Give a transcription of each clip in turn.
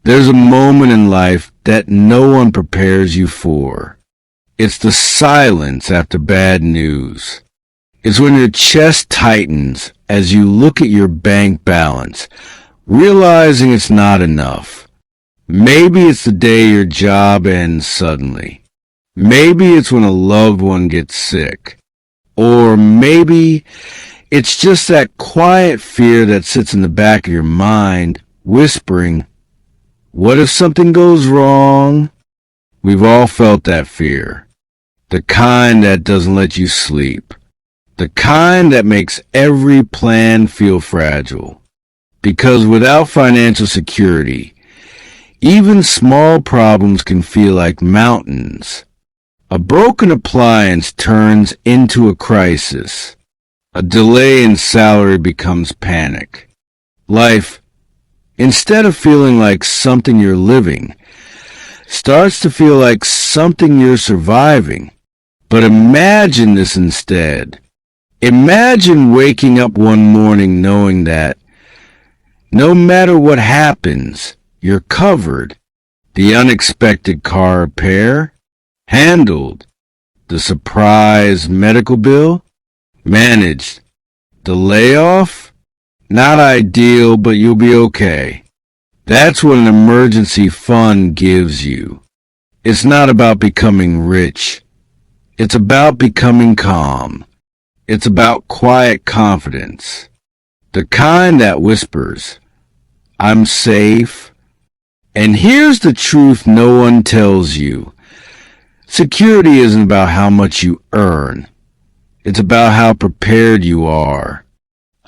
There's a moment in life that no one prepares you for. It's the silence after bad news. It's when your chest tightens as you look at your bank balance, realizing it's not enough. Maybe it's the day your job ends suddenly. Maybe it's when a loved one gets sick. Or maybe it's just that quiet fear that sits in the back of your mind, whispering, "What if something goes wrong?" We've all felt that fear. The kind that doesn't let you sleep. The kind that makes every plan feel fragile. Because without financial security, even small problems can feel like mountains. A broken appliance turns into a crisis. A delay in salary becomes panic. Life, instead of feeling like something you're living, starts to feel like something you're surviving. But imagine this instead. Imagine waking up one morning knowing that no matter what happens, you're covered. The unexpected car repair, handled. The surprise medical bill, managed. The layoff, not ideal, but you'll be okay. That's what an emergency fund gives you. It's not about becoming rich. It's about becoming calm. It's about quiet confidence. The kind that whispers, "I'm safe." And here's the truth no one tells you. Security isn't about how much you earn. It's about how prepared you are.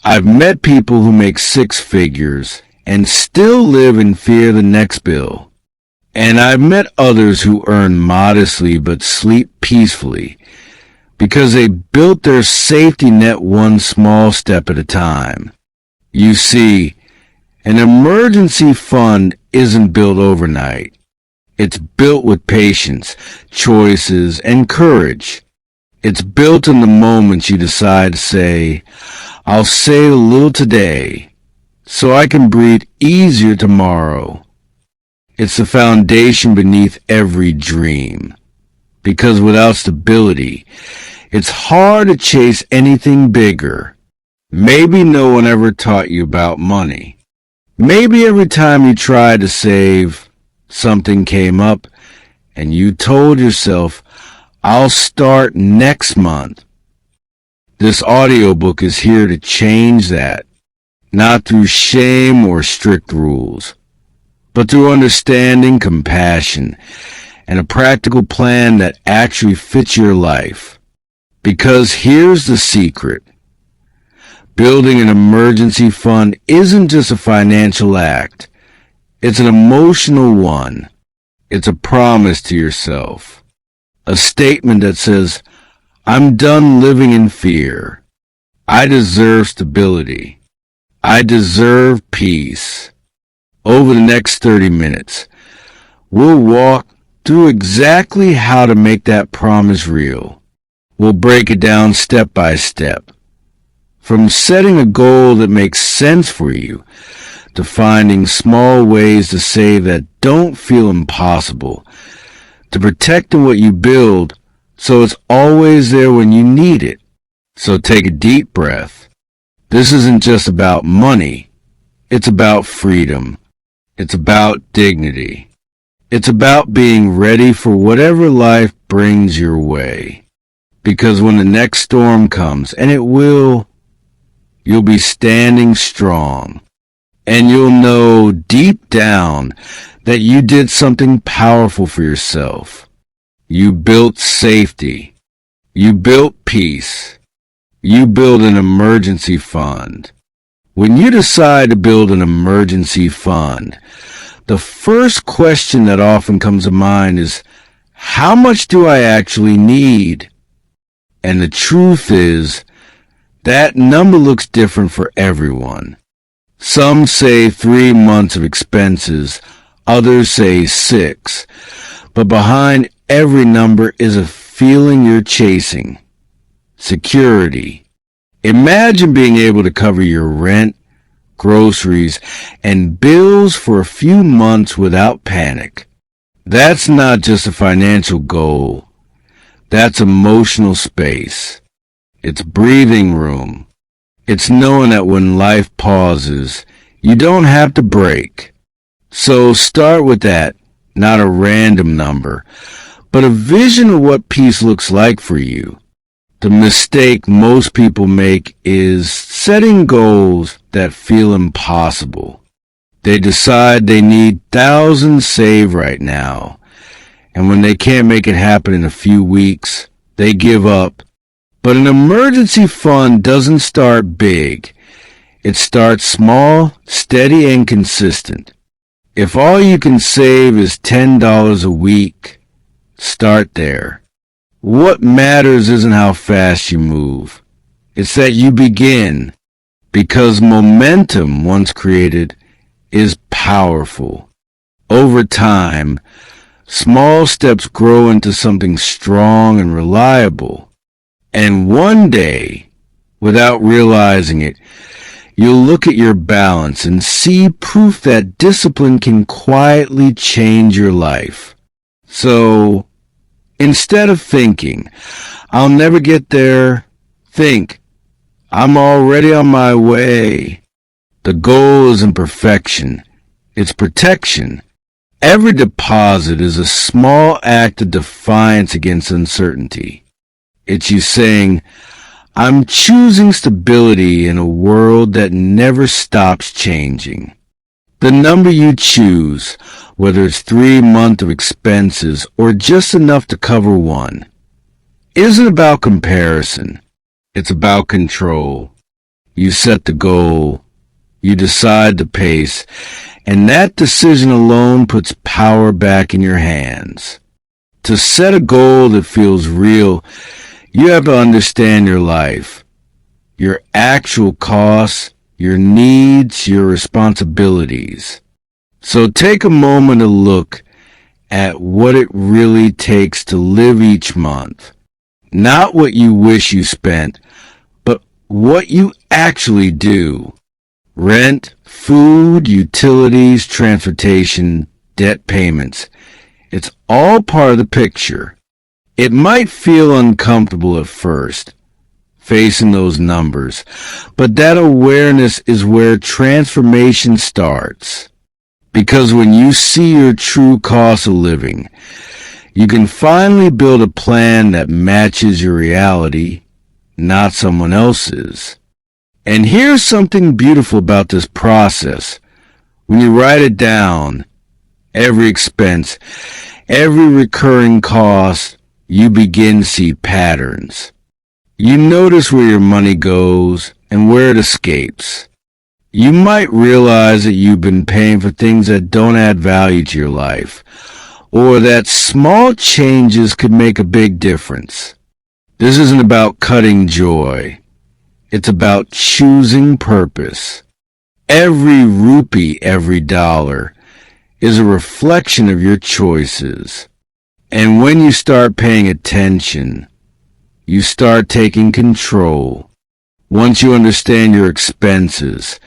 I've met people who make six figures and still live in fear of the next bill. And I've met others who earn modestly but sleep peacefully because they built their safety net one small step at a time. You see, an emergency fund isn't built overnight. It's built with patience, choices, and courage. It's built in the moments you decide to say, "I'll save a little today so I can breathe easier tomorrow." It's the foundation beneath every dream. Because without stability, it's hard to chase anything bigger. Maybe no one ever taught you about money. Maybe every time you tried to save, something came up and you told yourself, "I'll start next month." This audiobook is here to change that, not through shame or strict rules, but through understanding, compassion, and a practical plan that actually fits your life. Because here's the secret. Building an emergency fund isn't just a financial act. It's an emotional one. It's a promise to yourself. A statement that says, "I'm done living in fear. I deserve stability. I deserve peace." Over the next 30 minutes, we'll walk through exactly how to make that promise real. We'll break it down step by step. From setting a goal that makes sense for you, to finding small ways to save that don't feel impossible, to protecting what you build so it's always there when you need it. So take a deep breath. This isn't just about money. It's about freedom. It's about dignity. It's about being ready for whatever life brings your way. Because when the next storm comes, and it will, you'll be standing strong. And you'll know deep down that you did something powerful for yourself. You built safety. You built peace. You built an emergency fund. When you decide to build an emergency fund, the first question that often comes to mind is, how much do I actually need? And the truth is, that number looks different for everyone. Some say 3 months of expenses, others say 6. But behind every number is a feeling you're chasing. Security. Imagine being able to cover your rent, groceries, and bills for a few months without panic. That's not just a financial goal. That's emotional space. It's breathing room. It's knowing that when life pauses, you don't have to break. So start with that, not a random number, but a vision of what peace looks like for you. The mistake most people make is setting goals that feel impossible. They decide they need thousands saved right now, and when they can't make it happen in a few weeks, they give up. But an emergency fund doesn't start big. It starts small, steady, and consistent. If all you can save is $10 a week, start there. What matters isn't how fast you move. It's that you begin, because momentum, once created, is powerful. Over time, small steps grow into something strong and reliable. And one day, without realizing it, you'll look at your balance and see proof that discipline can quietly change your life. So, instead of thinking, I'll never get there, think, I'm already on my way. The goal isn't perfection, it's protection. Every deposit is a small act of defiance against uncertainty. It's you saying, I'm choosing stability in a world that never stops changing. The number you choose, whether it's 3 months of expenses or just enough to cover one, isn't about comparison. It's about control. You set the goal, you decide the pace, and that decision alone puts power back in your hands. To set a goal that feels real, you have to understand your life, your actual costs, your needs, your responsibilities. So take a moment to look at what it really takes to live each month. Not what you wish you spent, but what you actually do. Rent, food, utilities, transportation, debt payments. It's all part of the picture. It might feel uncomfortable at first, facing those numbers, but that awareness is where transformation starts. Because when you see your true cost of living, you can finally build a plan that matches your reality, not someone else's. And here's something beautiful about this process. When you write it down, every expense, every recurring cost, you begin to see patterns. You notice where your money goes and where it escapes. You might realize that you've been paying for things that don't add value to your life, or that small changes could make a big difference. This isn't about cutting joy. It's about choosing purpose. Every rupee, every dollar is a reflection of your choices. And when you start paying attention, you start taking control. Once you understand your expenses,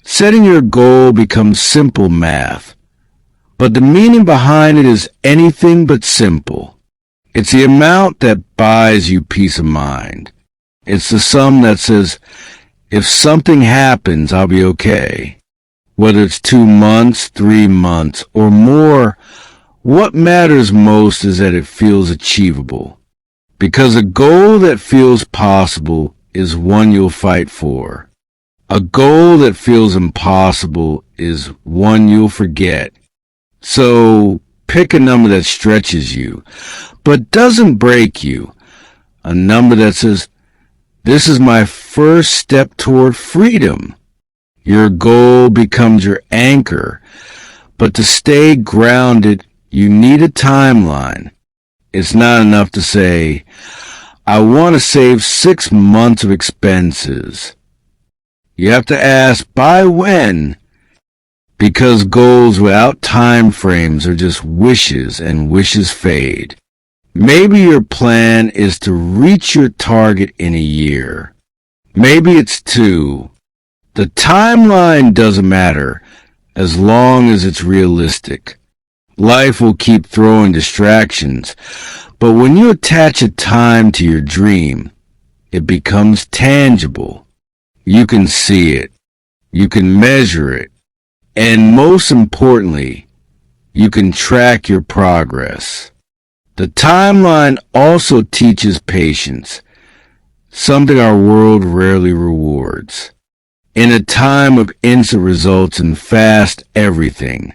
setting your goal becomes simple math. But the meaning behind it is anything but simple. It's the amount that buys you peace of mind. It's the sum that says, if something happens, I'll be okay. Whether it's 2 months, 3 months, or more, what matters most is that it feels achievable. Because a goal that feels possible is one you'll fight for. A goal that feels impossible is one you'll forget. So pick a number that stretches you, but doesn't break you. A number that says, this is my first step toward freedom. Your goal becomes your anchor, but to stay grounded, you need a timeline. It's not enough to say, I want to save 6 months of expenses. You have to ask, by when? Because goals without time frames are just wishes, and wishes fade. Maybe your plan is to reach your target in a year. Maybe it's 2. The timeline doesn't matter as long as it's realistic. Life will keep throwing distractions, but when you attach a time to your dream, it becomes tangible. You can see it, you can measure it, and most importantly, you can track your progress. The timeline also teaches patience, something our world rarely rewards. In a time of instant results and fast everything,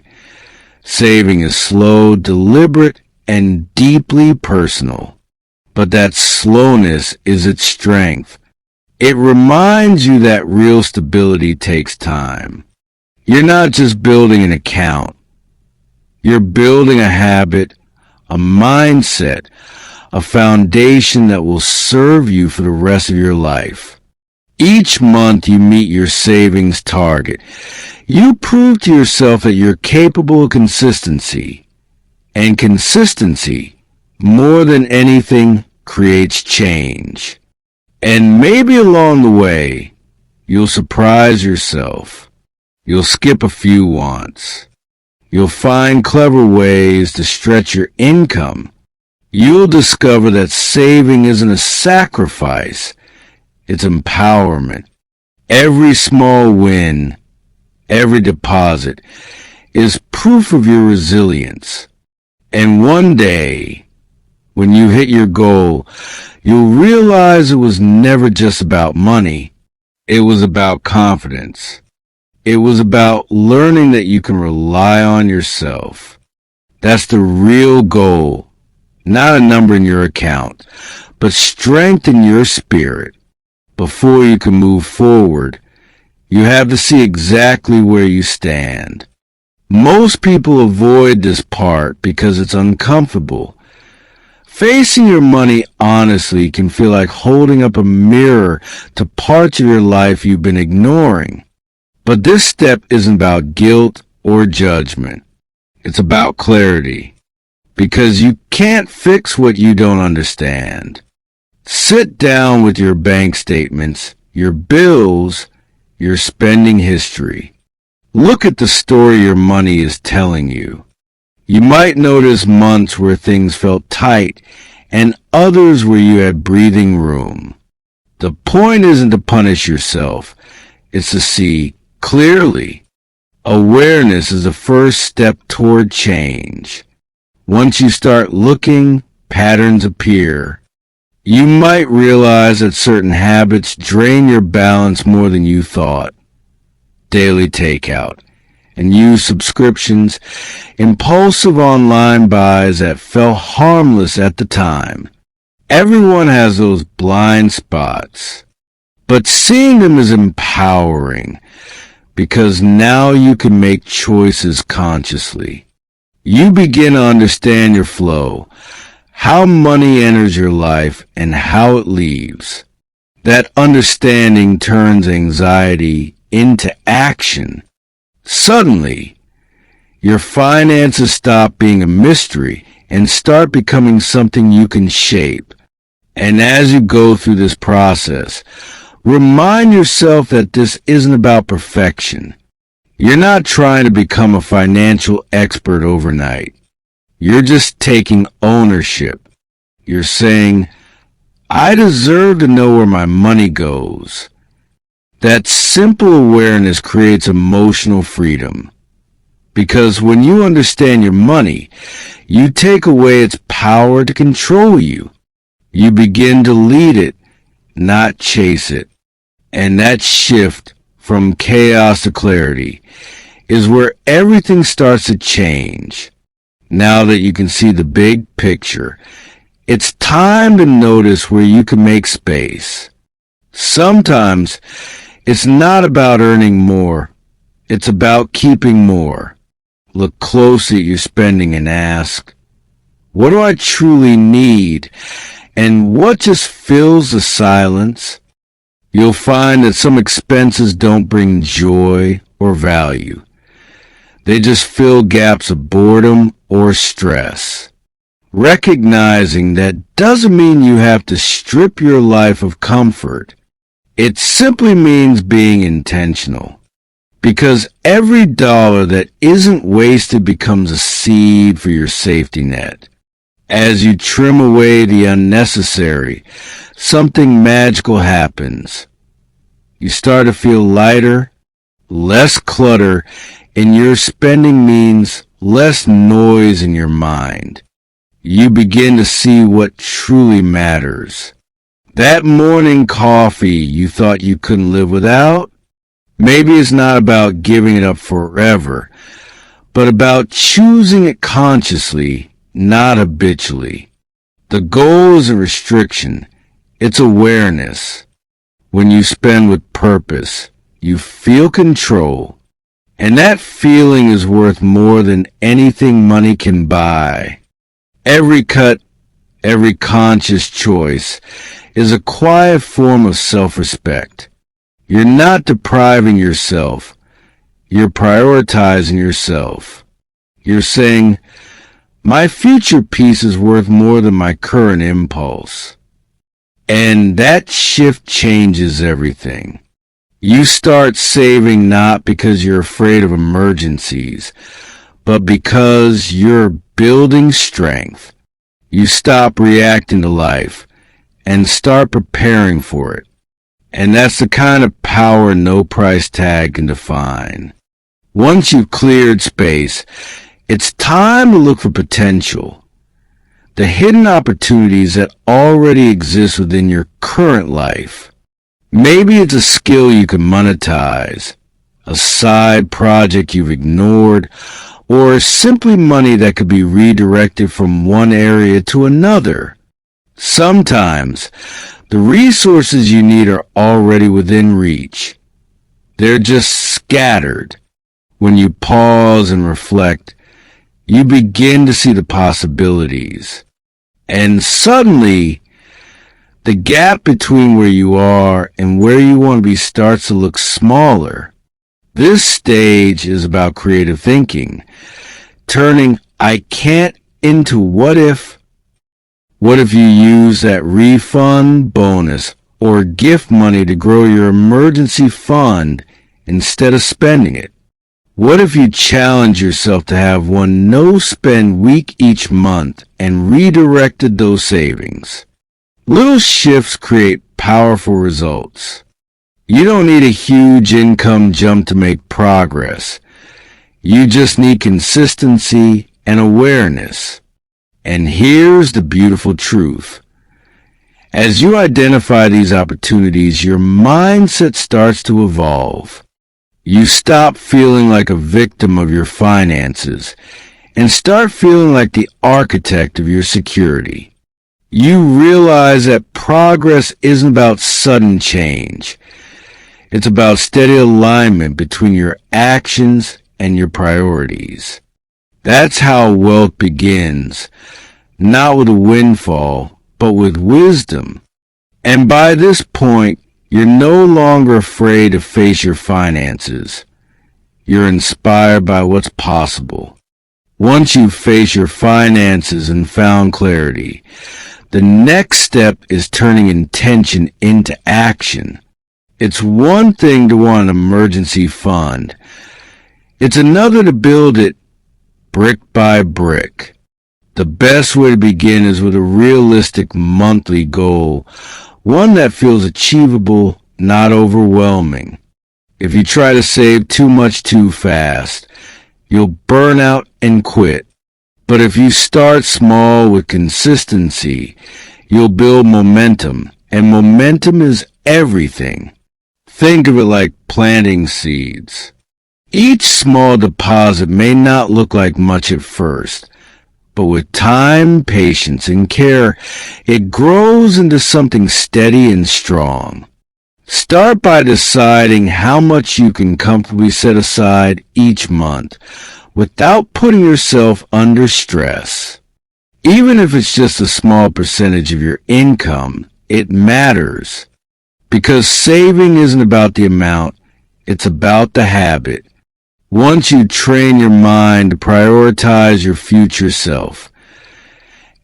saving is slow, deliberate, and deeply personal. But that slowness is its strength. It reminds you that real stability takes time. You're not just building an account. You're building a habit, a mindset, a foundation that will serve you for the rest of your life. Each month you meet your savings target. You prove to yourself that you're capable of consistency. And consistency, more than anything, creates change. And maybe along the way, you'll surprise yourself. You'll skip a few wants. You'll find clever ways to stretch your income. You'll discover that saving isn't a sacrifice. It's empowerment. Every small win, every deposit, is proof of your resilience. And one day, when you hit your goal, you'll realize it was never just about money. It was about confidence. It was about learning that you can rely on yourself. That's the real goal, not a number in your account, but strength in your spirit. Before you can move forward, you have to see exactly where you stand. Most people avoid this part because it's uncomfortable. Facing your money honestly can feel like holding up a mirror to parts of your life you've been ignoring. But this step isn't about guilt or judgment. It's about clarity. Because you can't fix what you don't understand. Sit down with your bank statements, your bills, your spending history. Look at the story your money is telling you. You might notice months where things felt tight and others where you had breathing room. The point isn't to punish yourself. It's to see clearly. Awareness is the first step toward change. Once you start looking, patterns appear. You might realize that certain habits drain your balance more than you thought. Daily takeout, and used subscriptions, impulsive online buys that felt harmless at the time. Everyone has those blind spots, but seeing them is empowering because now you can make choices consciously. You begin to understand your flow, how money enters your life and how it leaves. That understanding turns anxiety into action. Suddenly, your finances stop being a mystery and start becoming something you can shape. And as you go through this process, remind yourself that this isn't about perfection. You're not trying to become a financial expert overnight. You're just taking ownership. You're saying, I deserve to know where my money goes. That simple awareness creates emotional freedom. Because when you understand your money, you take away its power to control you. You begin to lead it, not chase it. And that shift from chaos to clarity is where everything starts to change. Now that you can see the big picture, it's time to notice where you can make space. Sometimes it's not about earning more. It's about keeping more. Look closely at your spending and ask, what do I truly need? And what just fills the silence? You'll find that some expenses don't bring joy or value. They just fill gaps of boredom or stress. Recognizing that doesn't mean you have to strip your life of comfort. It simply means being intentional. Because every dollar that isn't wasted becomes a seed for your safety net. As you trim away the unnecessary, something magical happens. You start to feel lighter, less clutter, and your spending means less noise in your mind. You begin to see what truly matters. That morning coffee you thought you couldn't live without? Maybe it's not about giving it up forever, but about choosing it consciously, not habitually. The goal isn't restriction, it's awareness. When you spend with purpose, you feel control, and that feeling is worth more than anything money can buy. Every cut, every conscious choice is a quiet form of self-respect. You're not depriving yourself. You're prioritizing yourself. You're saying, my future peace is worth more than my current impulse. And that shift changes everything. You start saving not because you're afraid of emergencies, but because you're building strength. You stop reacting to life and start preparing for it. And that's the kind of power no price tag can define. Once you've cleared space, it's time to look for potential. The hidden opportunities that already exist within your current life. Maybe it's a skill you can monetize, a side project you've ignored, or simply money that could be redirected from one area to another. Sometimes, the resources you need are already within reach. They're just scattered. When you pause and reflect, you begin to see the possibilities. And suddenly, the gap between where you are and where you want to be starts to look smaller. This stage is about creative thinking, turning I can't into what if. What if you use that refund, bonus, or gift money to grow your emergency fund instead of spending it? What if you challenge yourself to have one no-spend week each month and redirected those savings? Little shifts create powerful results. You don't need a huge income jump to make progress. You just need consistency and awareness. And here's the beautiful truth. As you identify these opportunities, your mindset starts to evolve. You stop feeling like a victim of your finances and start feeling like the architect of your security. You realize that progress isn't about sudden change. It's about steady alignment between your actions and your priorities. That's how wealth begins, not with a windfall, but with wisdom. And by this point, you're no longer afraid to face your finances. You're inspired by what's possible. Once you face your finances and found clarity, the next step is turning intention into action. It's one thing to want an emergency fund. It's another to build it brick by brick. The best way to begin is with a realistic monthly goal, one that feels achievable, not overwhelming. If you try to save too much too fast, you'll burn out and quit. But if you start small with consistency, you'll build momentum, and momentum is everything. Think of it like planting seeds. Each small deposit may not look like much at first, but with time, patience, and care, it grows into something steady and strong. Start by deciding how much you can comfortably set aside each month without putting yourself under stress. Even if it's just a small percentage of your income, it matters. Because saving isn't about the amount, it's about the habit. Once you train your mind to prioritize your future self,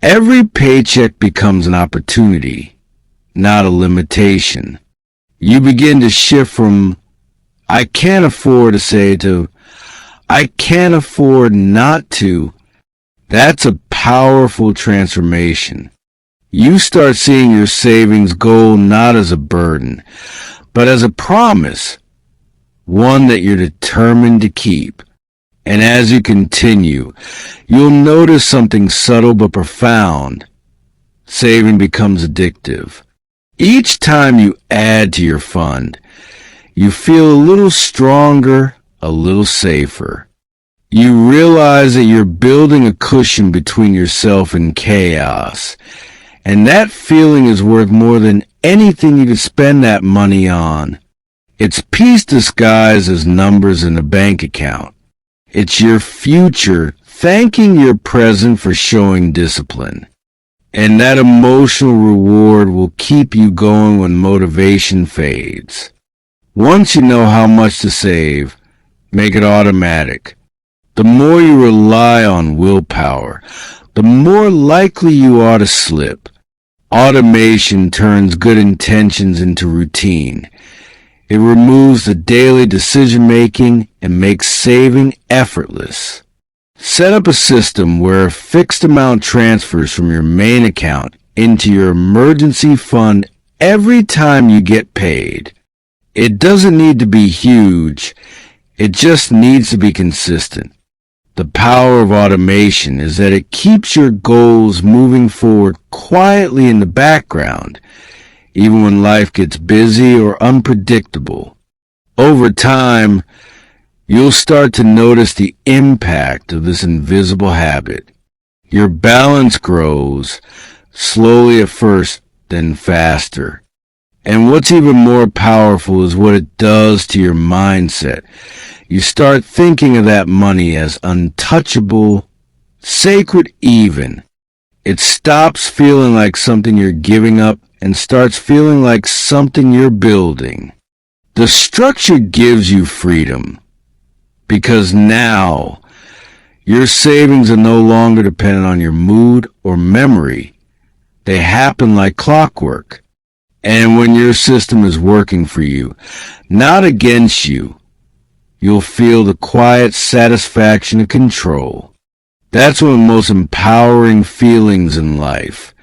every paycheck becomes an opportunity, not a limitation. You begin to shift from "I can't afford to save" to "I can't afford not to." That's a powerful transformation. You start seeing your savings goal not as a burden, but as a promise, one that you're determined to keep. And as you continue, you'll notice something subtle but profound. Saving becomes addictive. Each time you add to your fund, you feel a little stronger, a little safer. You realize that you're building a cushion between yourself and chaos, and that feeling is worth more than anything you could spend that money on. It's peace disguised as numbers in a bank account. It's your future thanking your present for showing discipline. And that emotional reward will keep you going when motivation fades. Once you know how much to save, make it automatic. The more you rely on willpower, the more likely you are to slip. Automation turns good intentions into routine. It removes the daily decision-making and makes saving effortless. Set up a system where a fixed amount transfers from your main account into your emergency fund every time you get paid. It doesn't need to be huge. It just needs to be consistent. The power of automation is that it keeps your goals moving forward quietly in the background, even when life gets busy or unpredictable. Over time, you'll start to notice the impact of this invisible habit. Your balance grows, slowly at first, then faster. And what's even more powerful is what it does to your mindset. You start thinking of that money as untouchable, sacred even. It stops feeling like something you're giving up and starts feeling like something you're building. The structure gives you freedom, because now your savings are no longer dependent on your mood or memory. They happen like clockwork. And when your system is working for you, not against you, you'll feel the quiet satisfaction of control. That's one of the most empowering feelings in life.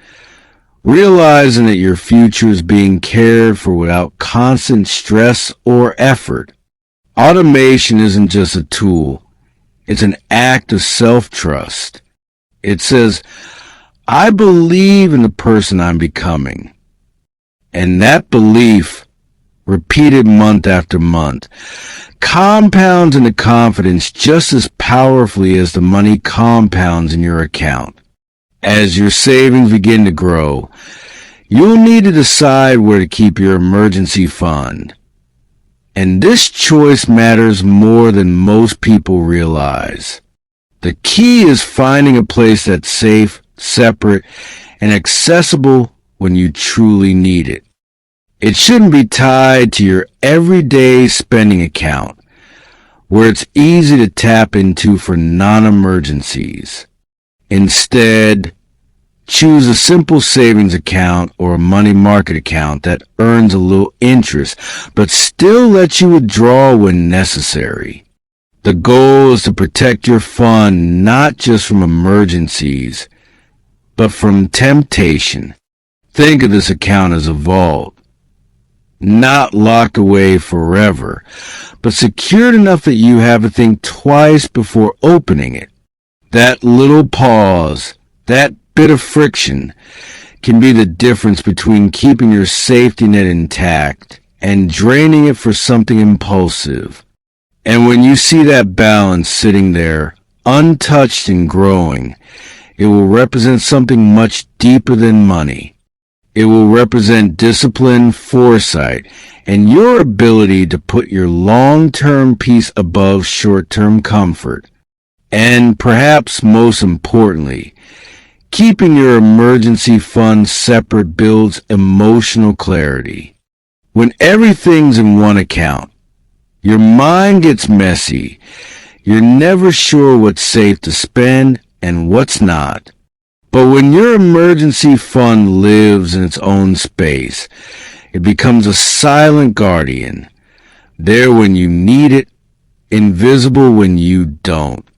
Realizing that your future is being cared for without constant stress or effort. Automation isn't just a tool. It's an act of self-trust. It says, I believe in the person I'm becoming. And that belief, repeated month after month, compounds into confidence just as powerfully as the money compounds in your account. As your savings begin to grow, you'll need to decide where to keep your emergency fund. And this choice matters more than most people realize. The key is finding a place that's safe, separate, and accessible when you truly need it. It shouldn't be tied to your everyday spending account, where it's easy to tap into for non-emergencies. Instead, choose a simple savings account or a money market account that earns a little interest, but still lets you withdraw when necessary. The goal is to protect your fund not just from emergencies, but from temptation. Think of this account as a vault, not locked away forever, but secured enough that you have to think twice before opening it. That little pause, that bit of friction, can be the difference between keeping your safety net intact and draining it for something impulsive. And when you see that balance sitting there, untouched and growing, it will represent something much deeper than money. It will represent discipline, foresight, and your ability to put your long-term peace above short-term comfort. And perhaps most importantly, keeping your emergency fund separate builds emotional clarity. When everything's in one account, your mind gets messy. You're never sure what's safe to spend and what's not. But when your emergency fund lives in its own space, It becomes a silent guardian, there when you need it, invisible when you don't.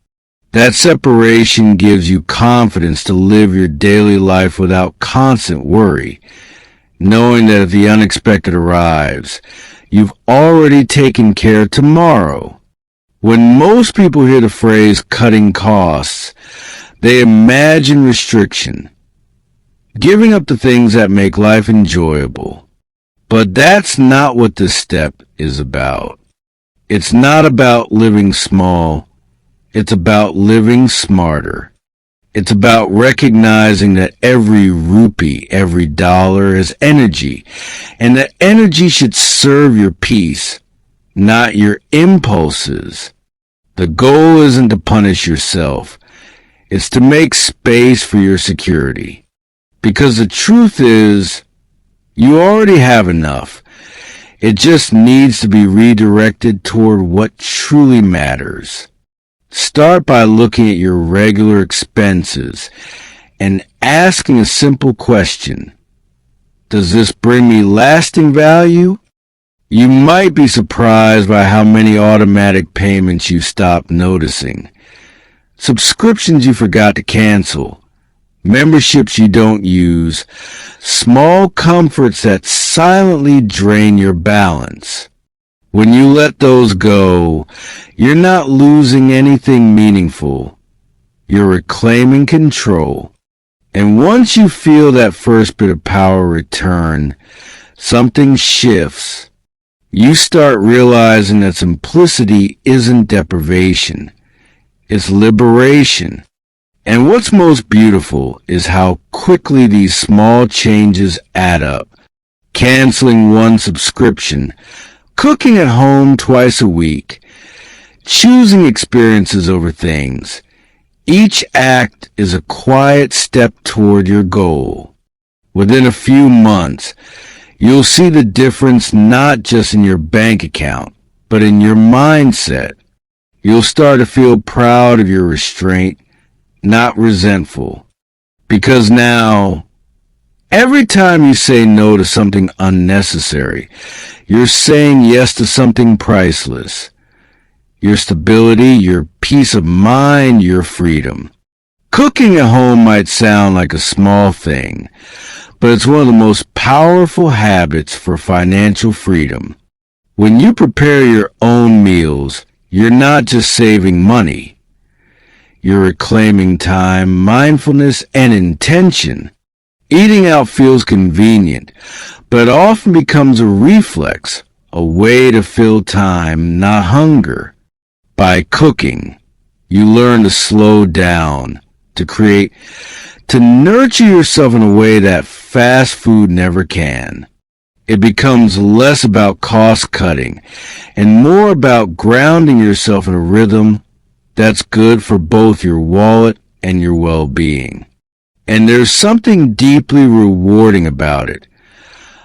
That separation gives you confidence to live your daily life without constant worry, knowing that if the unexpected arrives, you've already taken care of tomorrow. When most people hear the phrase cutting costs, they imagine restriction, giving up the things that make life enjoyable. But that's not what this step is about. It's not about living small. It's about living smarter. It's about recognizing that every rupee, every dollar is energy, and that energy should serve your peace, not your impulses. The goal isn't to punish yourself. It's to make space for your security. Because the truth is, you already have enough. It just needs to be redirected toward what truly matters. Start by looking at your regular expenses and asking a simple question. Does this bring me lasting value? You might be surprised by how many automatic payments you stopped noticing. Subscriptions you forgot to cancel. Memberships you don't use, small comforts that silently drain your balance. When you let those go, you're not losing anything meaningful. You're reclaiming control. And once you feel that first bit of power return, something shifts. You start realizing that simplicity isn't deprivation. It's liberation. And what's most beautiful is how quickly these small changes add up. Canceling one subscription, cooking at home twice a week, choosing experiences over things. Each act is a quiet step toward your goal. Within a few months, you'll see the difference not just in your bank account, but in your mindset. You'll start to feel proud of your restraint, not resentful. Because now, every time you say no to something unnecessary, you're saying yes to something priceless. Your stability, your peace of mind, your freedom. Cooking at home might sound like a small thing, but it's one of the most powerful habits for financial freedom. When you prepare your own meals, you're not just saving money. You're reclaiming time, mindfulness, and intention. Eating out feels convenient, but often becomes a reflex, a way to fill time, not hunger. By cooking, you learn to slow down, to create, to nurture yourself in a way that fast food never can. It becomes less about cost cutting and more about grounding yourself in a rhythm that's good for both your wallet and your well-being. And there's something deeply rewarding about it,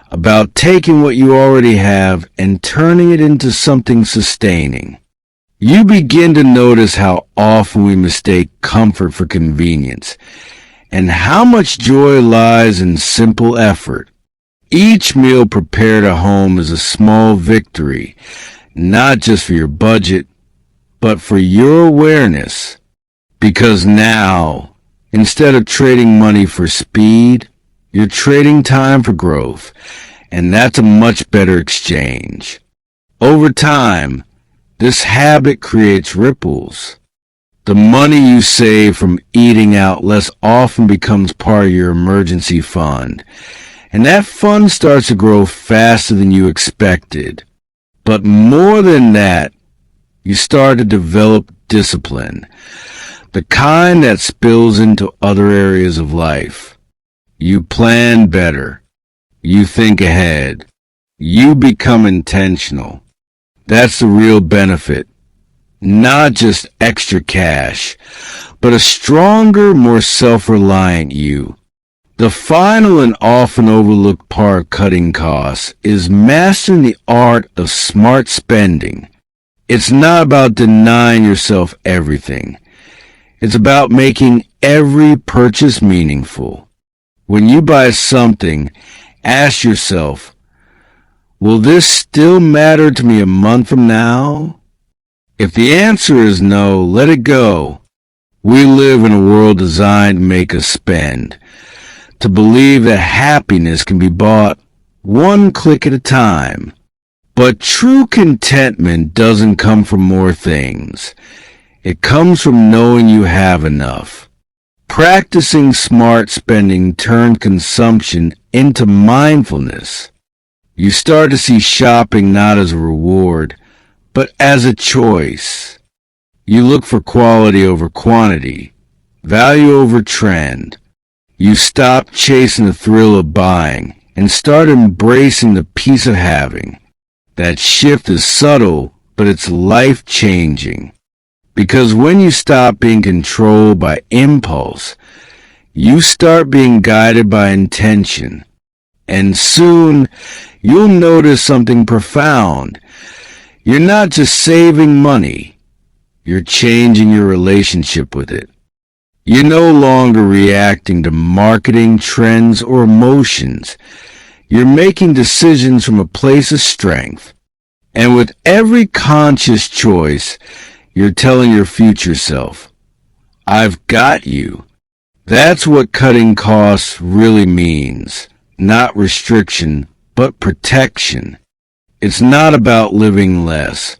about taking what you already have and turning it into something sustaining. You begin to notice how often we mistake comfort for convenience, and how much joy lies in simple effort. Each meal prepared at home is a small victory, not just for your budget, but for your awareness. Because now, instead of trading money for speed, you're trading time for growth, and that's a much better exchange. Over time, this habit creates ripples. The money you save from eating out less often becomes part of your emergency fund, and that fund starts to grow faster than you expected. But more than that, you start to develop discipline, the kind that spills into other areas of life. You plan better. You think ahead. You become intentional. That's the real benefit. Not just extra cash, but a stronger, more self-reliant you. The final and often overlooked part of cutting costs is mastering the art of smart spending. It's not about denying yourself everything. It's about making every purchase meaningful. When you buy something, ask yourself, Will this still matter to me a month from now? If the answer is no, let it go. We live in a world designed to make us spend, to believe that happiness can be bought one click at a time. But true contentment doesn't come from more things. It comes from knowing you have enough. Practicing smart spending turns consumption into mindfulness. You start to see shopping not as a reward, but as a choice. You look for quality over quantity, value over trend. You stop chasing the thrill of buying and start embracing the peace of having. That shift is subtle, but it's life-changing. Because when you stop being controlled by impulse, you start being guided by intention. And soon, you'll notice something profound. You're not just saving money. You're changing your relationship with it. You're no longer reacting to marketing trends or emotions. You're making decisions from a place of strength. And with every conscious choice, you're telling your future self, I've got you. That's what cutting costs really means. Not restriction, but protection. It's not about living less.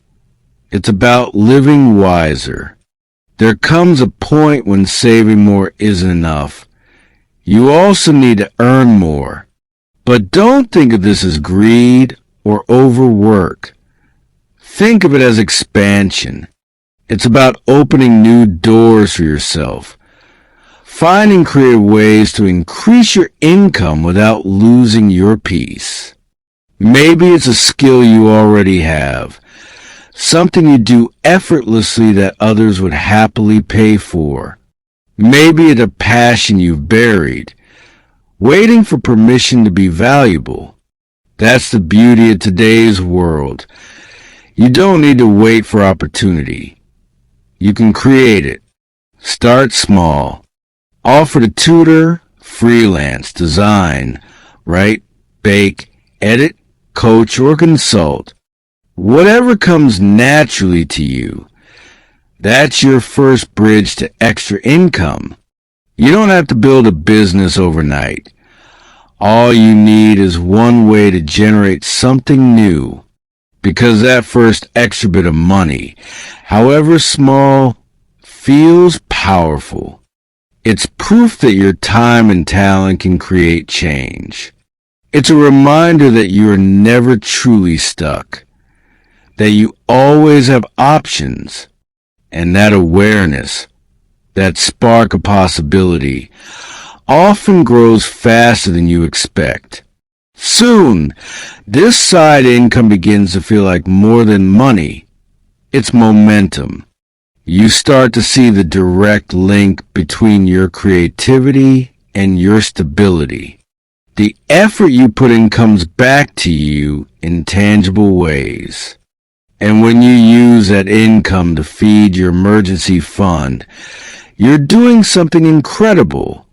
It's about living wiser. There comes a point when saving more isn't enough. You also need to earn more. But don't think of this as greed or overwork. Think of it as expansion. It's about opening new doors for yourself. Finding creative ways to increase your income without losing your peace. Maybe it's a skill you already have. Something you do effortlessly that others would happily pay for. Maybe it's a passion you've buried, waiting for permission to be valuable. That's the beauty of today's world. You don't need to wait for opportunity. You can create it. Start small. Offer to tutor, freelance, design, write, bake, edit, coach, or consult. Whatever comes naturally to you, that's your first bridge to extra income. You don't have to build a business overnight. All you need is one way to generate something new. Because that first extra bit of money, however small, feels powerful. It's proof that your time and talent can create change. It's a reminder that you are never truly stuck, that you always have options, and that awareness, that spark of possibility, often grows faster than you expect. Soon, this side income begins to feel like more than money. It's momentum. You start to see the direct link between your creativity and your stability. The effort you put in comes back to you in tangible ways. And when you use that income to feed your emergency fund, you're doing something incredible.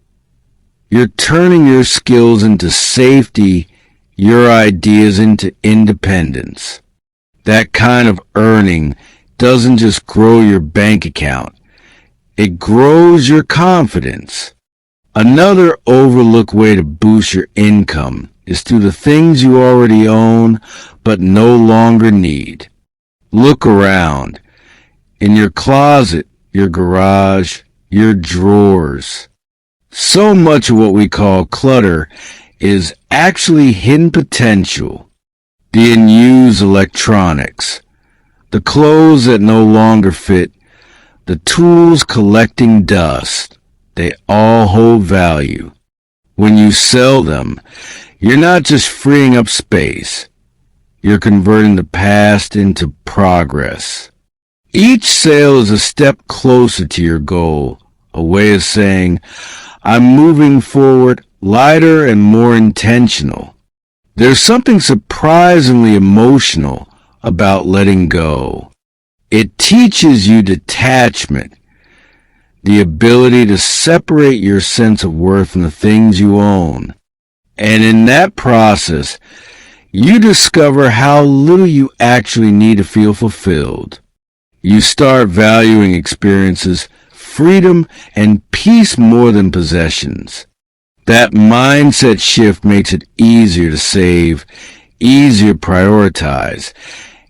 You're turning your skills into safety, your ideas into independence. That kind of earning doesn't just grow your bank account. It grows your confidence. Another overlooked way to boost your income is through the things you already own but no longer need. Look around. In your closet, your garage, your drawers. So much of what we call clutter is actually hidden potential. The unused electronics, the clothes that no longer fit, the tools collecting dust, they all hold value. When you sell them, you're not just freeing up space, you're converting the past into progress. Each sale is a step closer to your goal, a way of saying, I'm moving forward lighter and more intentional. There's something surprisingly emotional about letting go. It teaches you detachment, the ability to separate your sense of worth from the things you own. And in that process, you discover how little you actually need to feel fulfilled. You start valuing experiences, freedom, and peace more than possessions. That mindset shift makes it easier to save, easier to prioritize,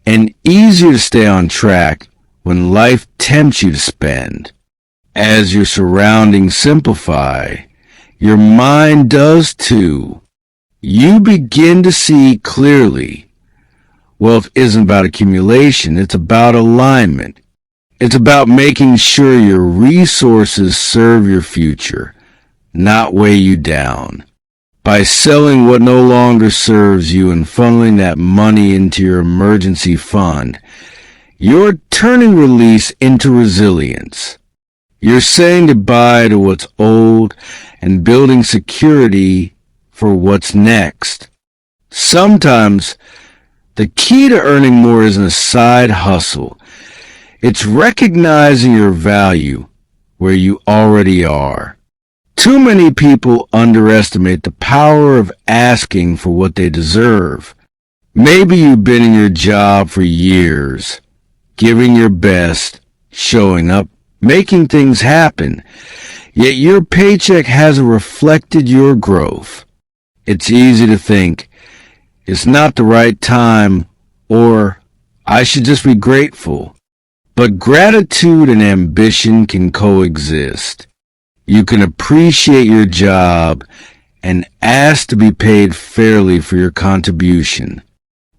and easier to stay on track when life tempts you to spend. As your surroundings simplify, your mind does too. You begin to see clearly. Wealth isn't about accumulation, it's about alignment. It's about making sure your resources serve your future, not weigh you down. By selling what no longer serves you and funneling that money into your emergency fund, you're turning release into resilience. You're saying goodbye to what's old and building security for what's next. Sometimes, the key to earning more isn't a side hustle. It's recognizing your value where you already are. Too many people underestimate the power of asking for what they deserve. Maybe you've been in your job for years, giving your best, showing up, making things happen, yet your paycheck hasn't reflected your growth. It's easy to think, it's not the right time, or I should just be grateful. But gratitude and ambition can coexist. You can appreciate your job and ask to be paid fairly for your contribution.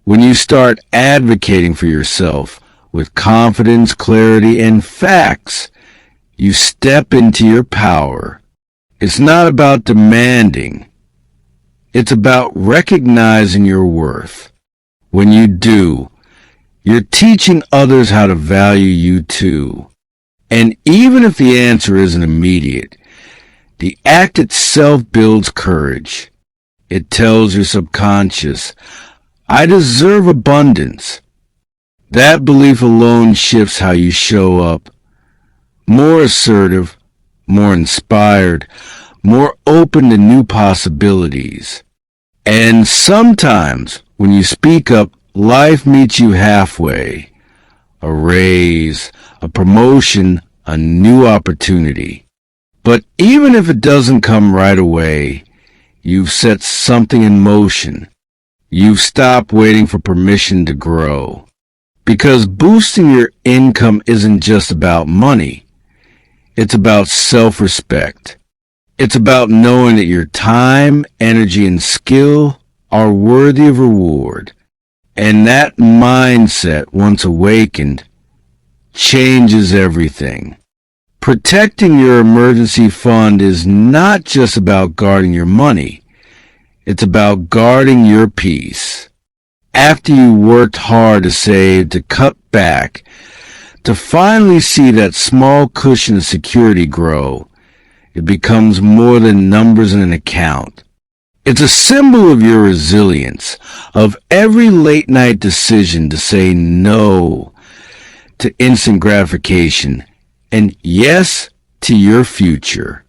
When you start advocating for yourself with confidence, clarity, and facts, you step into your power. It's not about demanding. It's about recognizing your worth. When you do, you're teaching others how to value you too. And even if the answer isn't immediate, the act itself builds courage. It tells your subconscious, I deserve abundance. That belief alone shifts how you show up. More assertive, more inspired, more open to new possibilities. And sometimes, when you speak up, life meets you halfway. A raise, a promotion, a new opportunity. But even if it doesn't come right away, you've set something in motion. You've stopped waiting for permission to grow. Because boosting your income isn't just about money. It's about self-respect. It's about knowing that your time, energy, and skill are worthy of reward. And that mindset, once awakened, changes everything. Protecting your emergency fund is not just about guarding your money. It's about guarding your peace. After you worked hard to save, to cut back, to finally see that small cushion of security grow, it becomes more than numbers in an account. It's a symbol of your resilience, of every late-night decision to say no to instant gratification and yes to your future.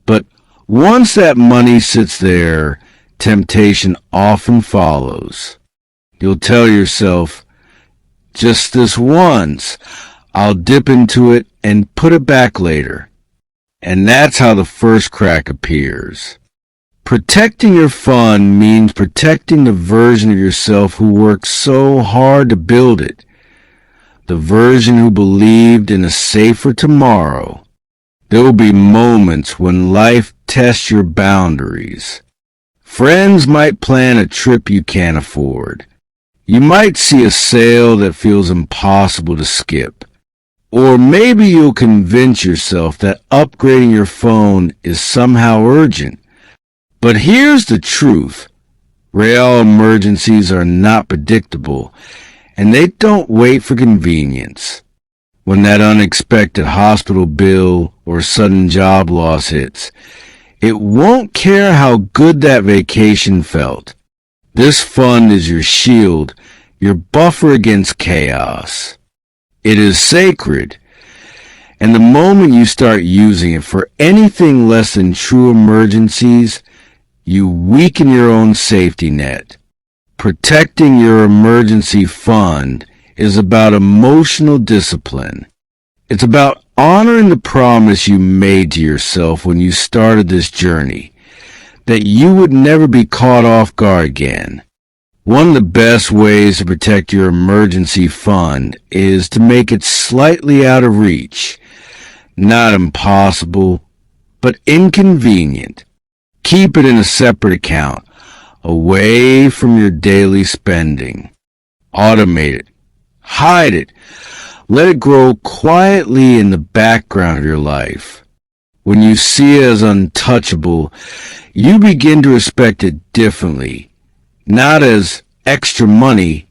But once that money sits there, temptation often follows. You'll tell yourself, just this once, I'll dip into it and put it back later. And that's how the first crack appears. Protecting your fund means protecting the version of yourself who worked so hard to build it. The version who believed in a safer tomorrow. There will be moments when life tests your boundaries. Friends might plan a trip you can't afford. You might see a sale that feels impossible to skip. Or maybe you'll convince yourself that upgrading your phone is somehow urgent. But here's the truth. Real emergencies are not predictable, and they don't wait for convenience. When that unexpected hospital bill or sudden job loss hits, it won't care how good that vacation felt. This fund is your shield, your buffer against chaos. It is sacred, and the moment you start using it for anything less than true emergencies, you weaken your own safety net. Protecting your emergency fund is about emotional discipline. It's about honoring the promise you made to yourself when you started this journey, that you would never be caught off guard again. One of the best ways to protect your emergency fund is to make it slightly out of reach. Not impossible, but inconvenient. Keep it in a separate account, away from your daily spending. Automate it. Hide it. Let it grow quietly in the background of your life. When you see it as untouchable, you begin to respect it differently, not as extra money,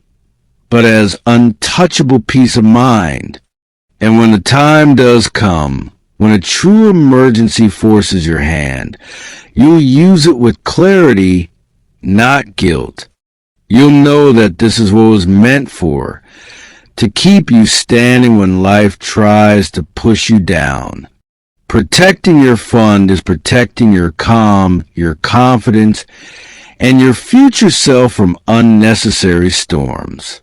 but as untouchable peace of mind. And when the time does come, when a true emergency forces your hand, you'll use it with clarity, not guilt. You'll know that this is what it was meant for, to keep you standing when life tries to push you down. Protecting your fund is protecting your calm, your confidence, and your future self from unnecessary storms.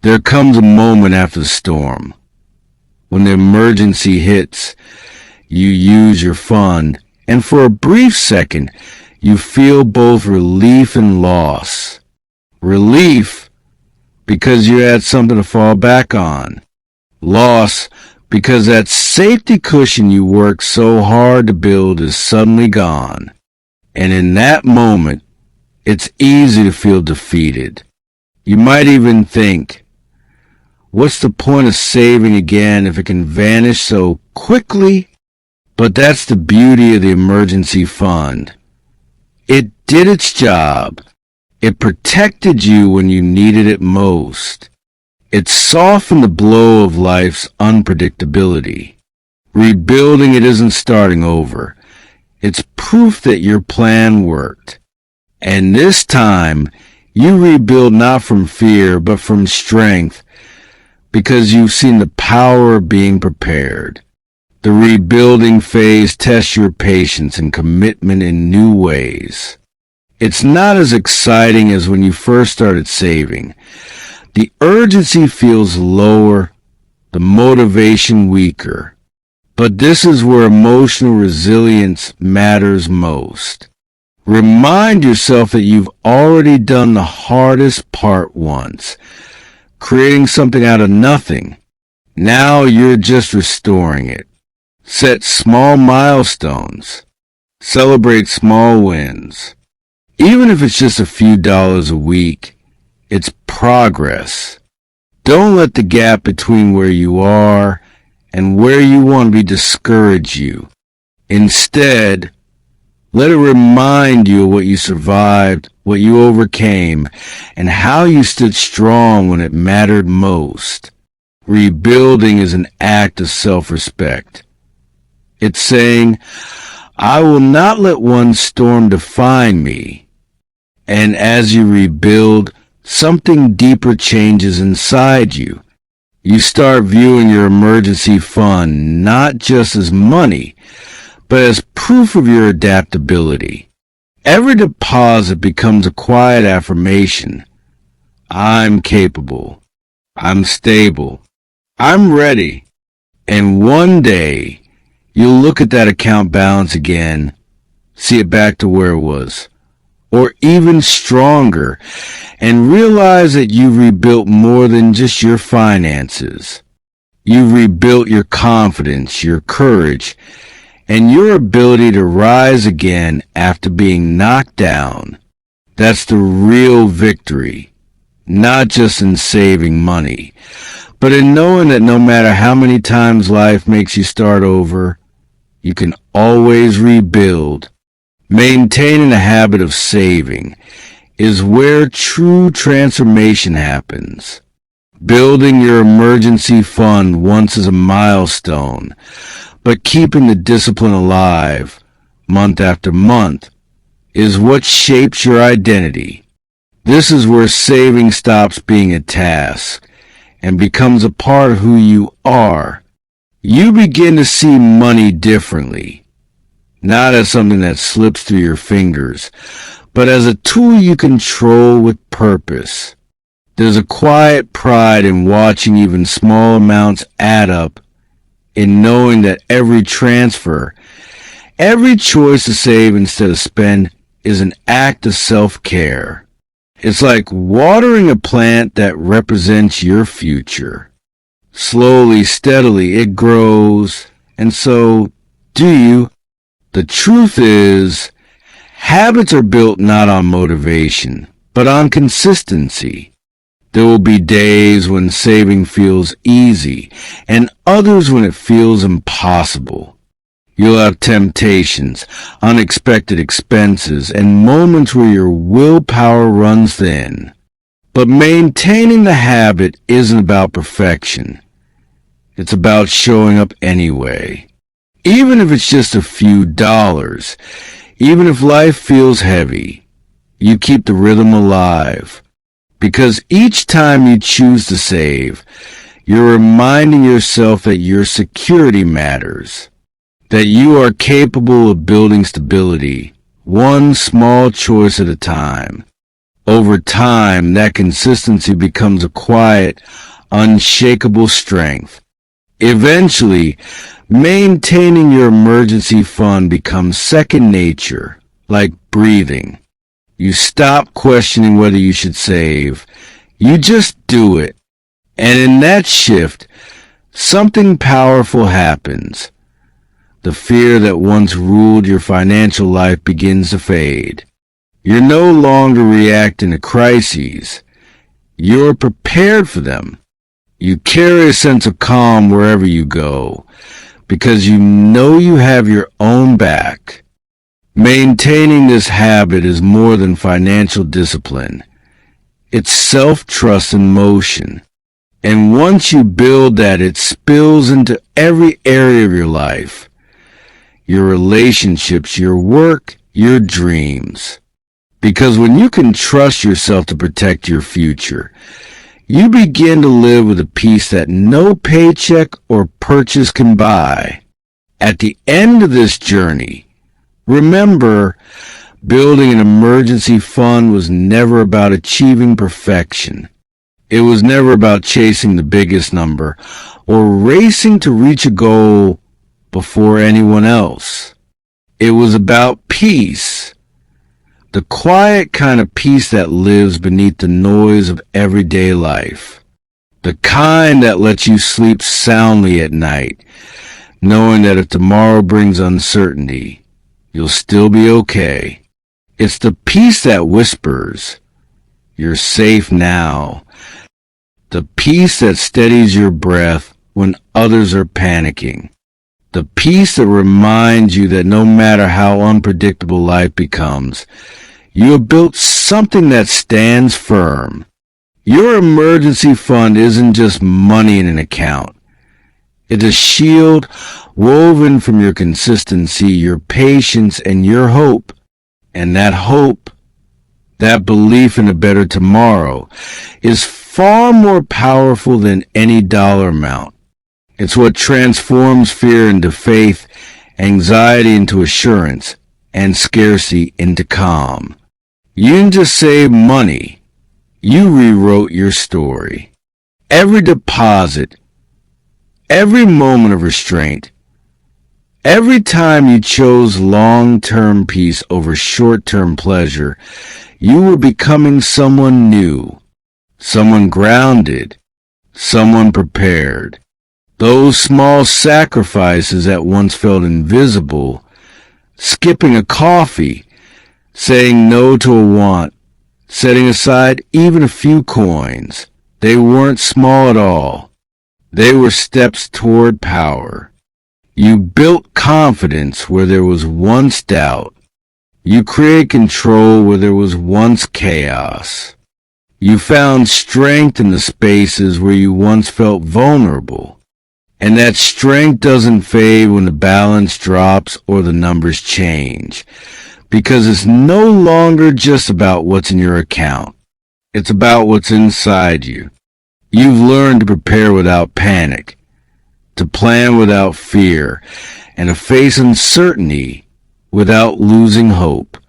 There comes a moment after the storm. When the emergency hits, you use your fund, and for a brief second, you feel both relief and loss. Relief, because you had something to fall back on. Loss, because that safety cushion you worked so hard to build is suddenly gone. And in that moment, it's easy to feel defeated. You might even think, what's the point of saving again if it can vanish so quickly? But that's the beauty of the emergency fund. It did its job. It protected you when you needed it most. It softened the blow of life's unpredictability. Rebuilding it isn't starting over. It's proof that your plan worked. And this time, you rebuild not from fear, but from strength, because you've seen the power of being prepared. The rebuilding phase tests your patience and commitment in new ways. It's not as exciting as when you first started saving. The urgency feels lower, the motivation weaker. But this is where emotional resilience matters most. Remind yourself that you've already done the hardest part once, creating something out of nothing. Now you're just restoring it. Set small milestones. Celebrate small wins. Even if it's just a few dollars a week, it's progress. Don't let the gap between where you are and where you want to be discourage you. Instead, let it remind you of what you survived, what you overcame, and how you stood strong when it mattered most. Rebuilding is an act of self-respect. It's saying, I will not let one storm define me. And as you rebuild, something deeper changes inside you. You start viewing your emergency fund not just as money, but as proof of your adaptability. Every deposit becomes a quiet affirmation. I'm capable. I'm stable. I'm ready. And one day, you'll look at that account balance again, see it back to where it was, or even stronger, and realize that you've rebuilt more than just your finances. You've rebuilt your confidence, your courage, and your ability to rise again after being knocked down. That's the real victory, not just in saving money, but in knowing that no matter how many times life makes you start over, you can always rebuild. Maintaining a habit of saving is where true transformation happens. Building your emergency fund once is a milestone, but keeping the discipline alive, month after month, is what shapes your identity. This is where saving stops being a task and becomes a part of who you are. You begin to see money differently, not as something that slips through your fingers, but as a tool you control with purpose. There's a quiet pride in watching even small amounts add up, in knowing that every transfer, every choice to save instead of spend is an act of self-care. It's like watering a plant that represents your future. Slowly, steadily, it grows, and so do you. The truth is, habits are built not on motivation, but on consistency. There will be days when saving feels easy, and others when it feels impossible. You'll have temptations, unexpected expenses, and moments where your willpower runs thin. But maintaining the habit isn't about perfection. It's about showing up anyway. Even if it's just a few dollars, even if life feels heavy, you keep the rhythm alive. Because each time you choose to save, you're reminding yourself that your security matters, that you are capable of building stability, one small choice at a time. Over time, that consistency becomes a quiet, unshakable strength. Eventually, maintaining your emergency fund becomes second nature, like breathing. You stop questioning whether you should save. You just do it. And in that shift, something powerful happens. The fear that once ruled your financial life begins to fade. You're no longer reacting to crises. You're prepared for them. You carry a sense of calm wherever you go, because you know you have your own back. Maintaining this habit is more than financial discipline. It's self-trust in motion. And once you build that, it spills into every area of your life. Your relationships, your work, your dreams. Because when you can trust yourself to protect your future, you begin to live with a peace that no paycheck or purchase can buy. At the end of this journey, remember, building an emergency fund was never about achieving perfection. It was never about chasing the biggest number or racing to reach a goal before anyone else. It was about peace. The quiet kind of peace that lives beneath the noise of everyday life. The kind that lets you sleep soundly at night, knowing that if tomorrow brings uncertainty, you'll still be okay. It's the peace that whispers, "You're safe now." The peace that steadies your breath when others are panicking. The peace that reminds you that no matter how unpredictable life becomes, you have built something that stands firm. Your emergency fund isn't just money in an account. It's a shield woven from your consistency, your patience, and your hope. And that hope, that belief in a better tomorrow, is far more powerful than any dollar amount. It's what transforms fear into faith, anxiety into assurance, and scarcity into calm. You didn't just save money. You rewrote your story. Every deposit, every moment of restraint, every time you chose long-term peace over short-term pleasure, you were becoming someone new, someone grounded, someone prepared. Those small sacrifices that once felt invisible, skipping a coffee, saying no to a want, setting aside even a few coins, they weren't small at all. They were steps toward power. You built confidence where there was once doubt. You created control where there was once chaos. You found strength in the spaces where you once felt vulnerable. And that strength doesn't fade when the balance drops or the numbers change, because it's no longer just about what's in your account. It's about what's inside you. You've learned to prepare without panic, to plan without fear, and to face uncertainty without losing hope.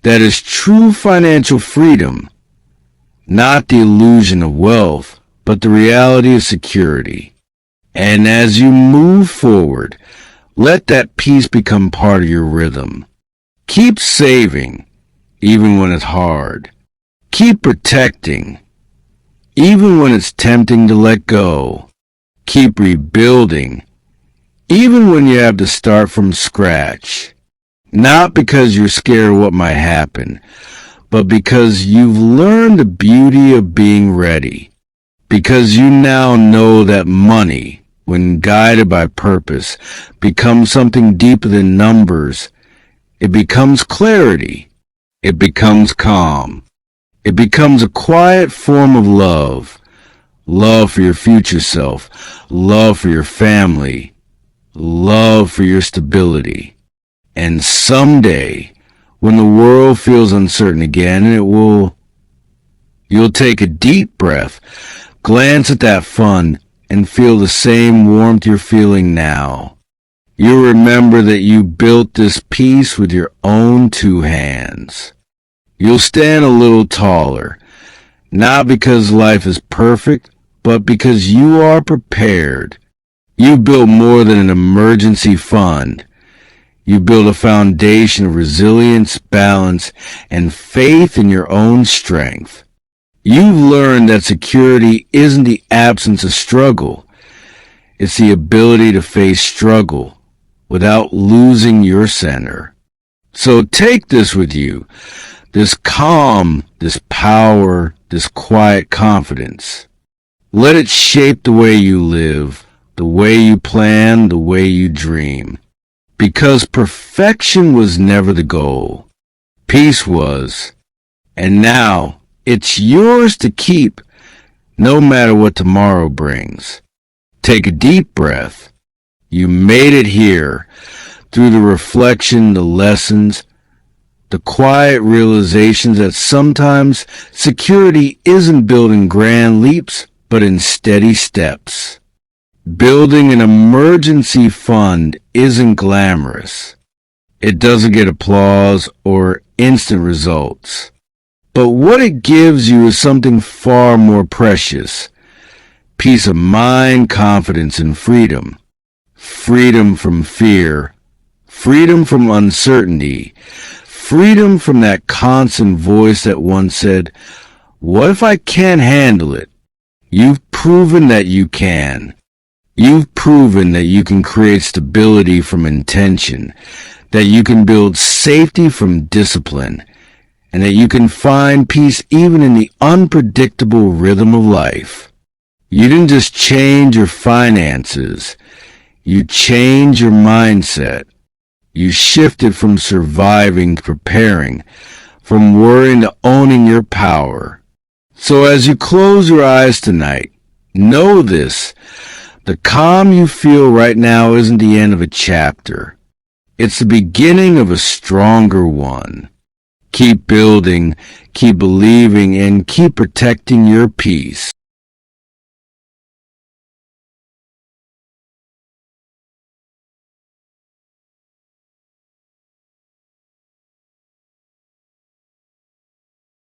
That is true financial freedom, not the illusion of wealth, but the reality of security. And as you move forward, let that peace become part of your rhythm. Keep saving, even when it's hard. Keep protecting, even when it's tempting to let go. Keep rebuilding, even when you have to start from scratch. Not because you're scared of what might happen, but because you've learned the beauty of being ready. Because you now know that money, when guided by purpose, becomes something deeper than numbers. It becomes clarity. It becomes calm. It becomes a quiet form of love. Love for your future self. Love for your family. Love for your stability. And someday, when the world feels uncertain again, you'll take a deep breath, glance at that fund, and feel the same warmth you're feeling now. You'll remember that you built this peace with your own 2 hands. You'll stand a little taller, not because life is perfect, but because you are prepared. You built more than an emergency fund. You build a foundation of resilience, balance, and faith in your own strength. You've learned that security isn't the absence of struggle. It's the ability to face struggle without losing your center. So take this with you, this calm, this power, this quiet confidence. Let it shape the way you live, the way you plan, the way you dream. Because perfection was never the goal. Peace was. And now, it's yours to keep, no matter what tomorrow brings. Take a deep breath. You made it here, through the reflection, the lessons, the quiet realizations that sometimes security isn't building grand leaps, but in steady steps. Building an emergency fund isn't glamorous. It doesn't get applause or instant results. But what it gives you is something far more precious. Peace of mind, confidence, and freedom. Freedom from fear. Freedom from uncertainty. Freedom from that constant voice that once said, "What if I can't handle it?" You've proven that you can. You've proven that you can create stability from intention, that you can build safety from discipline, and that you can find peace even in the unpredictable rhythm of life. You didn't just change your finances. You changed your mindset. You shifted from surviving to preparing, from worrying to owning your power. So as you close your eyes tonight, know this. The calm you feel right now isn't the end of a chapter. It's the beginning of a stronger one. Keep building, keep believing, and keep protecting your peace.